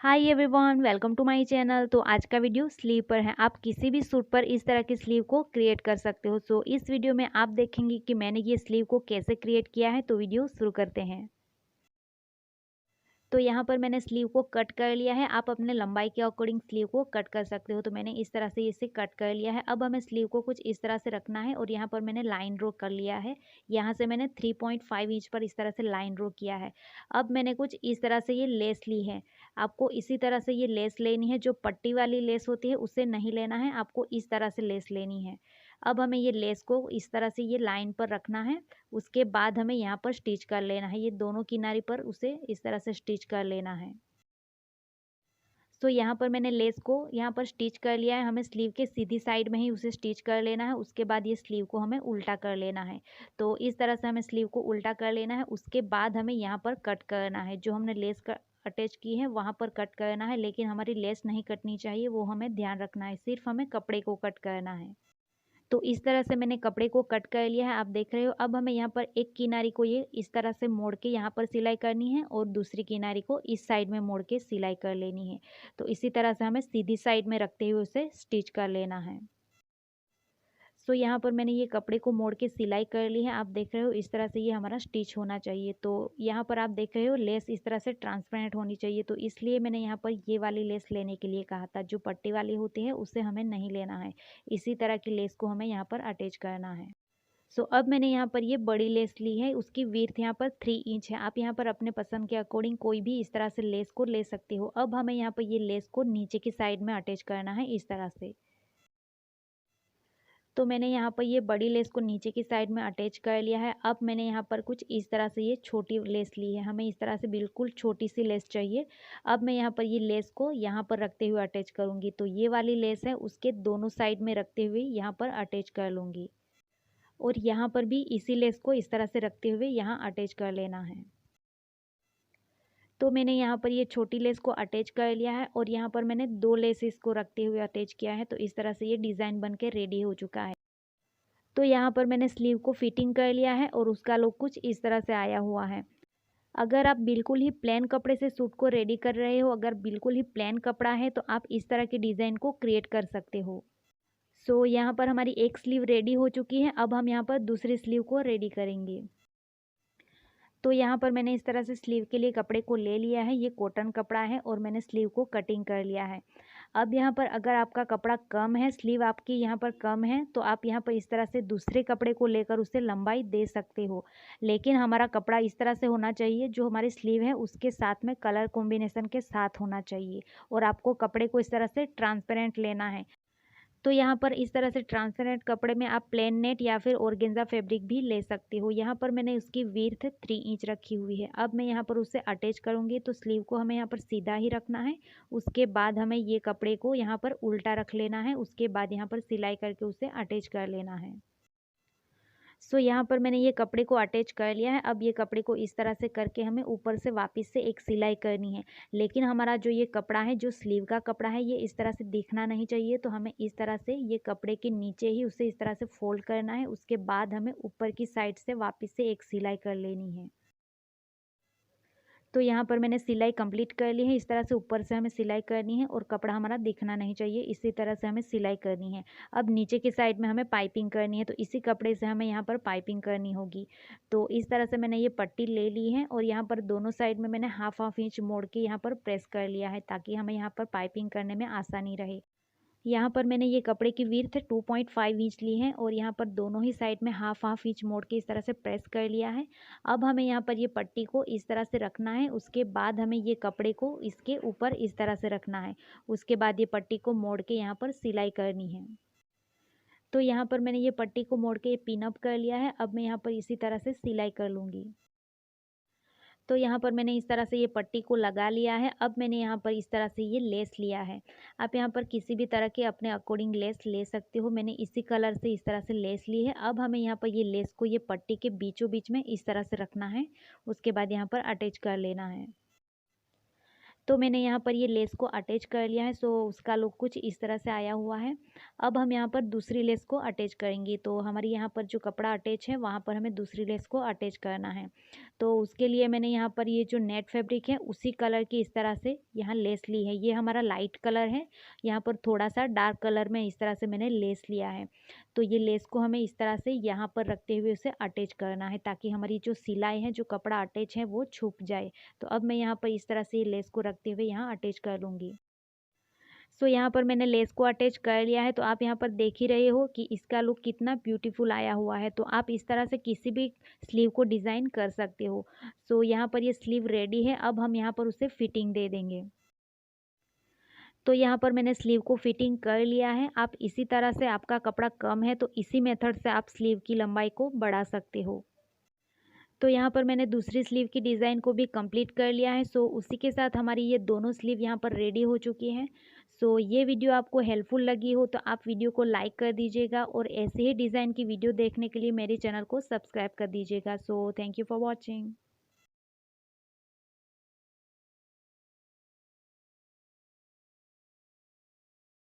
Hi everyone, welcome to my channel. तो आज का वीडियो स्लीव पर है। आप किसी भी सूट पर इस तरह की स्लीव को क्रिएट कर सकते हो। सो इस वीडियो में आप देखेंगे कि मैंने ये स्लीव को कैसे क्रिएट किया है। तो वीडियो शुरू करते हैं। तो यहाँ पर मैंने स्लीव को कट कर लिया है। आप अपने लंबाई के अकॉर्डिंग स्लीव को कट कर सकते हो। तो मैंने इस तरह से इसे कट कर लिया है। अब हमें स्लीव को कुछ इस तरह से रखना है और यहाँ पर मैंने लाइन ड्रॉ कर लिया है। यहाँ से मैंने 3.5 इंच पर इस तरह से लाइन ड्रॉ किया है। अब मैंने कुछ इस तरह से ये लेस ली है। आपको इसी तरह से ये लेस लेनी है। जो पट्टी वाली लेस होती है उससे नहीं लेना है, आपको इस तरह से लेस लेनी है। अब हमें ये लेस को इस तरह से ये लाइन पर रखना है। उसके बाद हमें यहाँ पर स्टिच कर लेना है। ये दोनों किनारे पर उसे इस तरह से स्टिच कर लेना है। तो यहाँ पर मैंने लेस को यहाँ पर स्टिच कर लिया है। हमें स्लीव के सीधी साइड में ही उसे स्टिच कर लेना है। उसके बाद ये स्लीव को हमें उल्टा कर लेना है। तो इस तरह से हमें स्लीव को उल्टा कर लेना है। उसके बाद हमें यहाँ पर कट करना है। जो हमने लेस का अटैच की है वहाँ पर कट करना है, लेकिन हमारी लेस नहीं कटनी चाहिए, वो हमें ध्यान रखना है। सिर्फ हमें कपड़े को कट करना है। तो इस तरह से मैंने कपड़े को कट कर लिया है, आप देख रहे हो। अब हमें यहाँ पर एक किनारी को ये इस तरह से मोड़ के यहाँ पर सिलाई करनी है और दूसरी किनारी को इस साइड में मोड़ के सिलाई कर लेनी है। तो इसी तरह से हमें सीधी साइड में रखते हुए उसे स्टिच कर लेना है। सो यहाँ पर मैंने ये कपड़े को मोड़ के सिलाई कर ली है। आप देख रहे हो इस तरह से ये हमारा स्टिच होना चाहिए। तो यहाँ पर आप देख रहे हो लेस इस तरह से ट्रांसपेरेंट होनी चाहिए। तो इसलिए मैंने यहाँ पर ये वाली लेस लेने के लिए कहा था। जो पट्टी वाली होती है उससे हमें नहीं लेना है। इसी तरह की लेस को हमें यहाँ पर अटैच करना है। सो अब मैंने यहाँ पर ये बड़ी लेस ली है। उसकी विड्थ यहाँ पर 3 इंच है। आप यहाँ पर अपने पसंद के अकॉर्डिंग कोई भी इस तरह से लेस को ले सकते हो। अब हमें यहाँ पर ये लेस को नीचे की साइड में अटैच करना है इस तरह से। तो मैंने यहाँ पर ये बड़ी लेस को नीचे की साइड में अटैच कर लिया है। अब मैंने यहाँ पर कुछ इस तरह से ये छोटी लेस ली है। हमें इस तरह से बिल्कुल छोटी सी लेस चाहिए। अब मैं यहाँ पर ये लेस को यहाँ पर रखते हुए अटैच करूँगी। तो ये वाली लेस है उसके दोनों साइड में रखते हुए यहाँ पर अटैच कर लूँगी। और यहाँ पर भी इसी लेस को इस तरह से रखते हुए यहाँ अटैच कर लेना है। तो मैंने यहाँ पर ये छोटी लेस को अटैच कर लिया है और यहाँ पर मैंने 2 लेसेस को रखते हुए अटैच किया है। तो इस तरह से ये डिज़ाइन बन के रेडी हो चुका है। तो यहाँ पर मैंने स्लीव को फिटिंग कर लिया है और उसका लुक कुछ इस तरह से आया हुआ है। अगर आप बिल्कुल ही प्लेन कपड़े से सूट को रेडी कर रहे हो, अगर बिल्कुल ही प्लेन कपड़ा है तो आप इस तरह की डिज़ाइन को क्रिएट कर सकते हो। सो यहाँ पर हमारी एक स्लीव रेडी हो चुकी है। अब हम यहाँ पर दूसरी स्लीव को रेडी करेंगे। तो यहाँ पर मैंने इस तरह से स्लीव के लिए कपड़े को ले लिया है। ये कॉटन कपड़ा है और मैंने स्लीव को कटिंग कर लिया है। अब यहाँ पर अगर आपका कपड़ा कम है, स्लीव आपकी यहाँ पर कम है, तो आप यहाँ पर इस तरह से दूसरे कपड़े को लेकर उसे लंबाई दे सकते हो। लेकिन हमारा कपड़ा इस तरह से होना चाहिए, जो हमारी स्लीव है उसके साथ में कलर कॉम्बिनेशन के साथ होना चाहिए। और आपको कपड़े को इस तरह से ट्रांसपेरेंट लेना है। तो यहाँ पर इस तरह से ट्रांसपेरेंट कपड़े में आप प्लेन नेट या फिर ऑर्गेन्जा फैब्रिक भी ले सकते हो। यहाँ पर मैंने उसकी विड्थ 3 इंच रखी हुई है। अब मैं यहाँ पर उसे अटैच करूँगी। तो स्लीव को हमें यहाँ पर सीधा ही रखना है। उसके बाद हमें ये कपड़े को यहाँ पर उल्टा रख लेना है। उसके बाद यहाँ पर सिलाई करके उसे अटैच कर लेना है। सो यहाँ पर मैंने ये कपड़े को अटैच कर लिया है। अब ये कपड़े को इस तरह से करके हमें ऊपर से वापस से एक सिलाई करनी है। लेकिन हमारा जो ये कपड़ा है, जो स्लीव का कपड़ा है, ये इस तरह से दिखना नहीं चाहिए। तो हमें इस तरह से ये कपड़े के नीचे ही उसे इस तरह से फोल्ड करना है। उसके बाद हमें ऊपर की साइड से वापस से एक सिलाई कर लेनी है। तो यहाँ पर मैंने सिलाई कंप्लीट कर ली है। इस तरह से ऊपर से हमें सिलाई करनी है और कपड़ा हमारा दिखना नहीं चाहिए। इसी तरह से हमें सिलाई करनी है। अब नीचे की साइड में हमें पाइपिंग करनी है। तो इसी कपड़े से हमें यहाँ पर पाइपिंग करनी होगी। तो इस तरह से मैंने ये पट्टी ले ली है और यहाँ पर दोनों साइड में मैंने हाफ इंच मोड़ के यहाँ पर प्रेस कर लिया है, ताकि हमें यहाँ पर पाइपिंग करने में आसानी रहे। यहाँ पर मैंने ये कपड़े की विड्थ 2.5 इंच ली है और यहाँ पर दोनों ही साइड में हाफ इंच मोड़ के इस तरह से प्रेस कर लिया है। अब हमें यहाँ पर ये पट्टी को इस तरह से रखना है। उसके बाद हमें ये कपड़े को इसके ऊपर इस तरह से रखना है। उसके बाद ये पट्टी को मोड़ के यहाँ पर सिलाई करनी है। तो यहाँ पर मैंने ये पट्टी को मोड़ के पिन अप कर लिया है। अब मैं यहाँ पर इसी तरह से सिलाई कर लूँगी। तो यहाँ पर मैंने इस तरह से ये पट्टी को लगा लिया है। अब मैंने यहाँ पर इस तरह से ये लेस लिया है। आप यहाँ पर किसी भी तरह के अपने अकॉर्डिंग लेस ले सकते हो। मैंने इसी कलर से इस तरह से लेस ली है। अब हमें यहाँ पर ये लेस को ये पट्टी के बीचों बीच में इस तरह से रखना है। उसके बाद यहाँ पर अटैच कर लेना है। तो मैंने यहाँ पर ये लेस को अटैच कर लिया है। सो उसका लुक कुछ इस तरह से आया हुआ है। अब हम यहाँ पर दूसरी लेस को अटैच करेंगे। तो हमारी यहाँ पर जो कपड़ा अटैच है वहाँ पर हमें दूसरी लेस को अटैच करना है। तो उसके लिए मैंने यहाँ पर ये जो नेट फैब्रिक है उसी कलर की इस तरह से यहाँ लेस ली है। ये हमारा लाइट कलर है, यहाँ पर थोड़ा सा डार्क कलर में इस तरह से मैंने लेस लिया है। तो ये लेस को हमें इस तरह से यहाँ पर रखते हुए उसे अटैच करना है, ताकि हमारी जो सिलाई है, जो कपड़ा अटैच है वो छुप जाए। तो अब मैं यहाँ पर इस तरह से लेस को रखते हुए यहाँ अटैच कर लूँगी। सो यहाँ पर मैंने लेस को अटैच कर लिया है। तो आप यहाँ पर देख ही रहे हो कि इसका लुक कितना ब्यूटीफुल आया हुआ है। तो आप इस तरह से किसी भी स्लीव को डिज़ाइन कर सकते हो। सो यहाँ पर ये स्लीव रेडी है। अब हम यहाँ पर उसे फिटिंग दे देंगे। तो यहाँ पर मैंने स्लीव को फिटिंग कर लिया है। आप इसी तरह से, आपका कपड़ा कम है तो इसी मेथड से आप स्लीव की लंबाई को बढ़ा सकते हो। तो यहाँ पर मैंने दूसरी स्लीव की डिज़ाइन को भी कंप्लीट कर लिया है। सो उसी के साथ हमारी ये दोनों स्लीव यहाँ पर रेडी हो चुकी हैं। सो ये वीडियो आपको हेल्पफुल लगी हो तो आप वीडियो को लाइक कर दीजिएगा, और ऐसे ही डिज़ाइन की वीडियो देखने के लिए मेरे चैनल को सब्सक्राइब कर दीजिएगा। So thank you for watching.